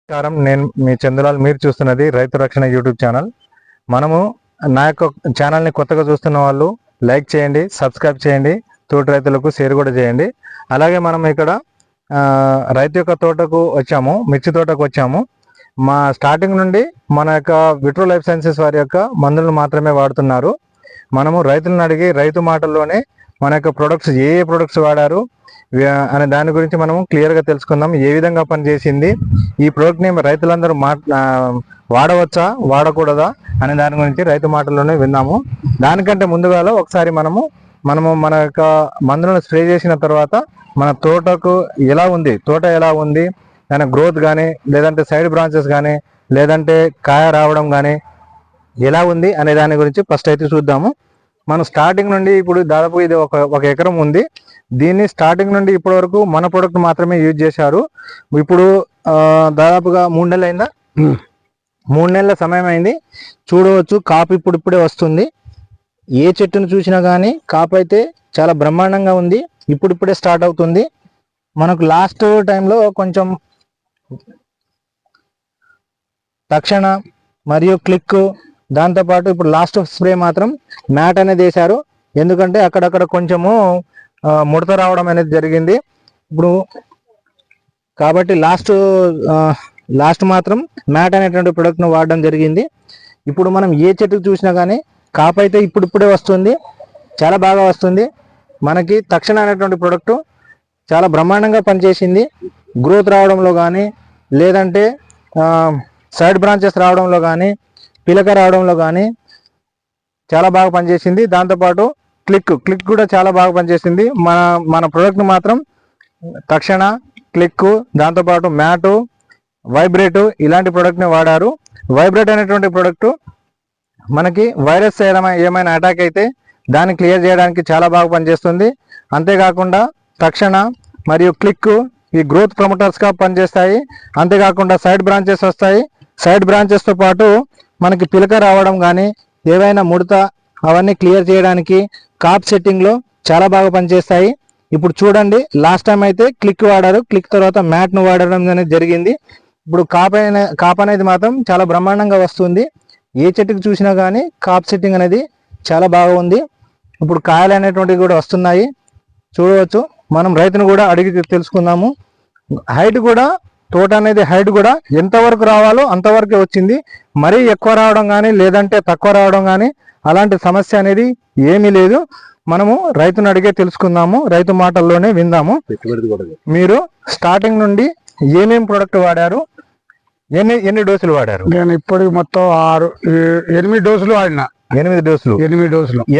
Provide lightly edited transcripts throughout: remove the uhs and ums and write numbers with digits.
నమస్కారం, నేను మీ చందులాల్. మీరు చూస్తున్నది రైతు రక్షణ యూట్యూబ్ ఛానల్. మనము నా యొక్క ఛానల్ని కొత్తగా చూస్తున్న వాళ్ళు లైక్ చేయండి, సబ్స్క్రైబ్ చేయండి, తోటి రైతులకు షేర్ కూడా చేయండి. అలాగే మనం ఇక్కడ రైతు యొక్క తోటకు వచ్చాము, మిర్చి తోటకు వచ్చాము. మా స్టార్టింగ్ నుండి మన యొక్క విట్రో లైఫ్ సైన్సెస్ వారి యొక్క మందులను మాత్రమే వాడుతున్నారు. మనము రైతులను అడిగి రైతు మాటల్లోనే మన యొక్క ప్రొడక్ట్స్ ఏ ప్రొడక్ట్స్ వాడారు అనే దాని గురించి మనము క్లియర్గా తెలుసుకుందాం. ఏ విధంగా పనిచేసింది, ఈ ప్రోడక్ట్ని రైతులందరూ వాడవచ్చా వాడకూడదా అనే దాని గురించి రైతు మాటల్లోనే విన్నాము. దానికంటే ముందుగా ఒకసారి మనము మన యొక్క మందులను స్ప్రే చేసిన తర్వాత మన తోటకు ఎలా ఉంది, తోట ఎలా ఉంది, దాని గ్రోత్ కానీ, లేదంటే సైడ్ బ్రాంచెస్ కానీ, లేదంటే కాయ రావడం కానీ ఎలా ఉంది అనే దాని గురించి ఫస్ట్ అయితే చూద్దాము. మనం స్టార్టింగ్ నుండి ఇప్పుడు దాదాపు ఇది ఒక ఎకరం ఉంది. దీన్ని స్టార్టింగ్ నుండి ఇప్పటి వరకు మన ప్రొడక్ట్ మాత్రమే యూజ్ చేశారు. ఇప్పుడు దాదాపుగా 3 నెలలు అయిందా, 3 నెలల సమయం అయింది. చూడవచ్చు, కాపు ఇప్పుడిప్పుడే వస్తుంది. ఏ చెట్టును చూసినా కానీ కాపు అయితే చాలా బ్రహ్మాండంగా ఉంది. ఇప్పుడిప్పుడే స్టార్ట్ అవుతుంది. మనకు లాస్ట్ టైంలో కొంచెం తక్షణ మరియు క్లిక్, దాంతోపాటు ఇప్పుడు లాస్ట్ స్ప్రే మాత్రం మ్యాట్ అనేది వేశారు. ఎందుకంటే అక్కడక్కడ కొంచెము ముడత రావడం అనేది జరిగింది. ఇప్పుడు కాబట్టి లాస్ట్ మాత్రం మ్యాట్ అనేటువంటి ప్రొడక్ట్ను వాడడం జరిగింది. ఇప్పుడు మనం ఏ చెట్టుకు చూసినా కానీ కాపు అయితే ఇప్పుడిప్పుడే వస్తుంది, చాలా బాగా వస్తుంది. మనకి తక్షణ అనేటువంటి ప్రొడక్ట్ చాలా బ్రహ్మాండంగా పనిచేసింది. గ్రోత్ రావడంలో కానీ, లేదంటే సైడ్ బ్రాంచెస్ రావడంలో కానీ, పిలక రావడంలో కానీ చాలా బాగా పనిచేసింది. దాంతోపాటు క్లిక్ కూడా చాలా బాగా పనిచేసింది. మన ప్రోడక్ట్ని మాత్రం తక్షణ, క్లిక్, దాంతోపాటు మ్యాటు, వైబ్రేటు ఇలాంటి ప్రోడక్ట్ని వాడారు. వైబ్రేట్ అనేటువంటి ప్రోడక్ట్ మనకి వైరస్ ఏమైనా అటాక్ అయితే దాన్ని క్లియర్ చేయడానికి చాలా బాగా పనిచేస్తుంది. అంతేకాకుండా తక్షణ మరియు క్లిక్ ఈ గ్రోత్ ప్రమోటర్స్గా పనిచేస్తాయి. అంతేకాకుండా సైడ్ బ్రాంచెస్ వస్తాయి. సైడ్ బ్రాంచెస్తో పాటు మనకి పిలక రావడం కానీ, ఏవైనా ముడత అవన్నీ క్లియర్ చేయడానికి కాప్ సెట్టింగ్లో చాలా బాగా పనిచేస్తాయి. ఇప్పుడు చూడండి, లాస్ట్ టైం అయితే క్లిక్ వాడారు, క్లిక్ తర్వాత మ్యాట్ను వాడడం అనేది జరిగింది. ఇప్పుడు కాప్ అనేది మాత్రం చాలా బ్రహ్మాండంగా వస్తుంది. ఏ చెట్టుకు చూసినా కానీ కాప్ సెట్టింగ్ అనేది చాలా బాగా ఉంది. ఇప్పుడు కాయలు అనేటువంటివి కూడా వస్తున్నాయి, చూడవచ్చు. మనం రైతును కూడా అడిగి తెలుసుకుందాము. హైట్ కూడా, తోట అనేది హైట్ కూడా ఎంతవరకు రావాలో అంతవరకే వచ్చింది. మరీ ఎక్కువ రావడం కానీ, లేదంటే తక్కువ రావడం కానీ అలాంటి సమస్య అనేది ఏమీ లేదు. మనము రైతును అడిగే తెలుసుకుందాము, రైతు మాటల్లోనే విందాము. మీరు స్టార్టింగ్ నుండి ఏమేమి ప్రోడక్ట్ వాడారు, ఎన్ని డోసులు వాడారు? నేను ఇప్పటికి మొత్తం 8 డోసులు వాడినా. 8 డోసులు.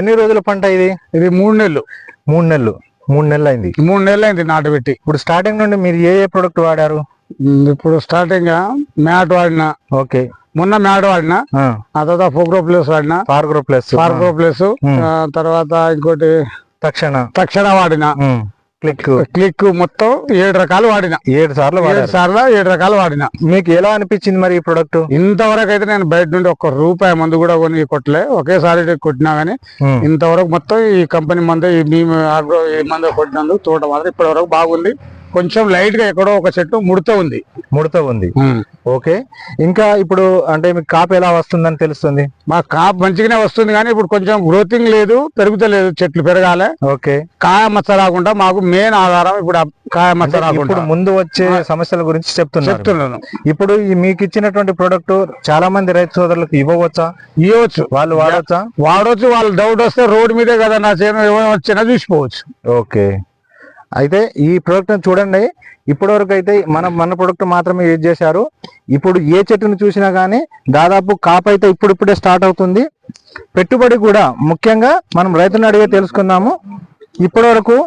ఎన్ని రోజుల పంట ఇది? ఇది 3 నెలలు. 3 నెలలు. 3 నెలలు అయింది. 3 నెలలు అయింది నాటు పెట్టి. ఇప్పుడు స్టార్టింగ్ నుండి మీరు ఏ ప్రోడక్ట్ వాడారు? ఇప్పుడు స్టార్టింగ్ మ్యాట్ వాడినా. ఓకే, మొన్న మ్యాట్ వాడినా. ఆ తర్వాత ఫోగ్రో ప్లస్ వాడినా. ఫార్గ్రో ప్లస్. తర్వాత ఇంకోటి తక్షణ వాడినా. క్లిక్ మొత్తం 7 రకాలు వాడినా. 7 సార్లు 7 రకాలు వాడినా. మీకు ఎలా అనిపించింది మరి ఈ ప్రొడక్ట్? ఇంతవరకు అయితే నేను బయట నుండి ₹1 మందు కూడా కొని కొట్టలే, ఒకేసారి కొట్టినా గానీ ఇంతవరకు మొత్తం ఈ కంపెనీ మందు, మేము ఆగ్రో మందు కొట్టినందుకు తోట మాత్రం ఇప్పటి వరకు బాగుంది. కొంచెం లైట్ గా ఎక్కడో ఒక చెట్టు ముడత ఉంది. ఓకే, ఇంకా ఇప్పుడు అంటే మీకు కాపు ఎలా వస్తుందని తెలుస్తుంది? మా కాపు మంచిగానే వస్తుంది, కానీ ఇప్పుడు కొంచెం గ్రోతింగ్ లేదు, పెరుగుతలేదు. చెట్లు పెరగాలి. ఓకే, కాయ మచ్చ రాకుండా మాకు మెయిన్ ఆధారం ఇప్పుడు కాయ మచ్చ రాకుండా. ముందు వచ్చే సమస్యల గురించి చెప్తున్నాను. ఇప్పుడు మీకు ఇచ్చినటువంటి ప్రొడక్ట్ చాలా మంది రైతు సోదరులకు ఇవ్వవచ్చా? ఇవ్వచ్చు. వాళ్ళు వాడొచ్చా? వాడవచ్చు. వాళ్ళు డౌట్ వస్తే రోడ్డు మీదే కదా నా చేను వచ్చినా చూసిపోవచ్చు. ఓకే, అయితే ఈ ప్రోడక్ట్ చూడండి. ఇప్పటి వరకు అయితే మన ప్రోడక్ట్ మాత్రమే యూజ్ చేశారు. ఇప్పుడు ఏ చెట్టును చూసినా కానీ దాదాపు కాపు అయితే ఇప్పుడిప్పుడే స్టార్ట్ అవుతుంది. పెట్టుబడి కూడా ముఖ్యంగా మనం రైతులను అడిగే తెలుసుకుందాము. ఇప్పటి వరకు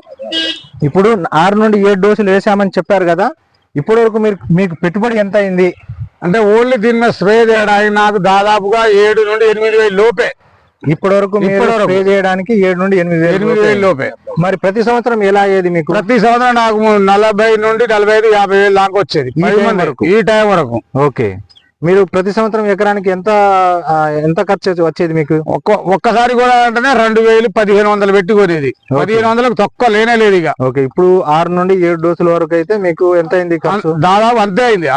ఇప్పుడు 6 నుండి 7 డోసులు వేసామని చెప్పారు కదా. ఇప్పటి వరకు మీకు పెట్టుబడి ఎంత అయింది? అంటే ఓన్లీ దీని మీద స్ప్రే చేయడానికి నాకు దాదాపుగా 7 నుండి 8 వేలు లోపే. ఇప్పటి వరకు స్ప్రే చేయడానికి 7 నుండి 8 వేలు లోపే. మరి ప్రతి సంవత్సరం ఎలా అయ్యేది మీకు? ప్రతి సంవత్సరం నాకు 40 నుండి 45, 50 వేలు దాకా వచ్చేది ఈ టైం వరకు. ఓకే, మీరు ప్రతి సంవత్సరం ఎకరానికి ఎంత ఎంత ఖర్చు వచ్చేది మీకు? ఒక్కసారి కూడా అంటేనే 2000 1500 పెట్టుకునేది. 1500 తక్కువ లేనే లేదు ఇక. ఓకే, ఇప్పుడు 6 నుండి 7 డోసుల వరకు అయితే మీకు ఎంత అయింది ఖర్చు? దాదాపు అంతే అయింది.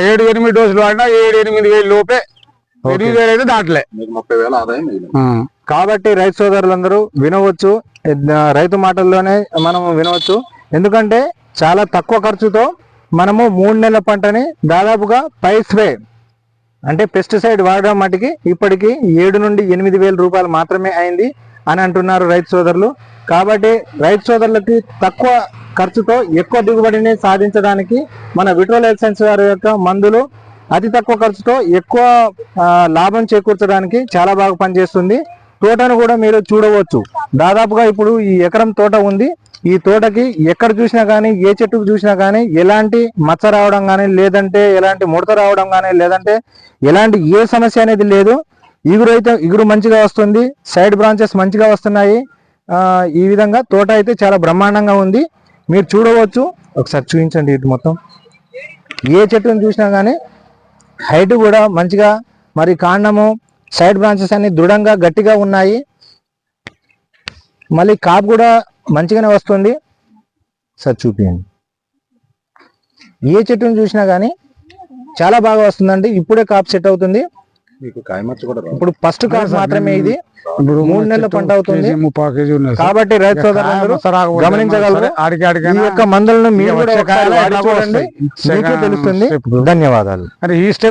7-8 డోసులు వాడినా 7-8 వేలు లోపే. 8,000 అయితే దాంట్లే 30,000 ఆదాయం. కాబట్టి రైతు సోదరులందరూ వినవచ్చు, రైతు మాటల్లోనే మనం వినవచ్చు. ఎందుకంటే చాలా తక్కువ ఖర్చుతో మనము 3 నెలల పంటని దాదాపుగా పై స్ప్రే అంటే పెస్టిసైడ్ వాడడం మటుకి ఇప్పటికి 7 నుండి 8 వేల రూపాయలు మాత్రమే అయింది అని అంటున్నారు రైతు సోదరులు. కాబట్టి రైతు సోదరులకి తక్కువ ఖర్చుతో ఎక్కువ దిగుబడిని సాధించడానికి మన విట్రోల్ హెల్త్ సైన్స్ వారి యొక్క మందులు అతి తక్కువ ఖర్చుతో ఎక్కువ లాభం చేకూర్చడానికి చాలా బాగా పనిచేస్తుంది. తోటను కూడా మీరు చూడవచ్చు. దాదాపుగా ఇప్పుడు ఈ ఎకరం తోట ఉంది. ఈ తోటకి ఎక్కడ చూసినా కానీ, ఏ చెట్టుకు చూసినా కానీ ఎలాంటి మచ్చ రావడం కానీ, లేదంటే ఎలాంటి ముడత రావడం కానీ, లేదంటే ఎలాంటి ఏ సమస్య అనేది లేదు. ఇగురు మంచిగా వస్తుంది, సైడ్ బ్రాంచెస్ మంచిగా వస్తున్నాయి. ఈ విధంగా తోట అయితే చాలా బ్రహ్మాండంగా ఉంది, మీరు చూడవచ్చు. ఒకసారి చూపించండి. ఇది మొత్తం ఏ చెట్టును చూసినా కానీ హైట్ కూడా మంచిగా, మరి కాండము సైడ్ బ్రాంచెస్ అన్ని దృఢంగా గట్టిగా ఉన్నాయి. మళ్ళీ కాపు కూడా మంచిగానే వస్తుంది. సార్ చూపించండి. ఏ చెట్టును చూసినా కానీ చాలా బాగా వస్తుందండి. ఇప్పుడే కాపు సెట్ అవుతుంది. ఇప్పుడు ఫస్ట్ కాపు మాత్రమే. ఇది 3 నెలల పంట అవుతుంది. కాబట్టి రైతు సోదరులందరూ గమనించగలరు. ఈ యొక్క మందులను మీరు కూడా ఒకసారి వాడి చూడండి, మీకే తెలుస్తుంది. ధన్యవాదాలు.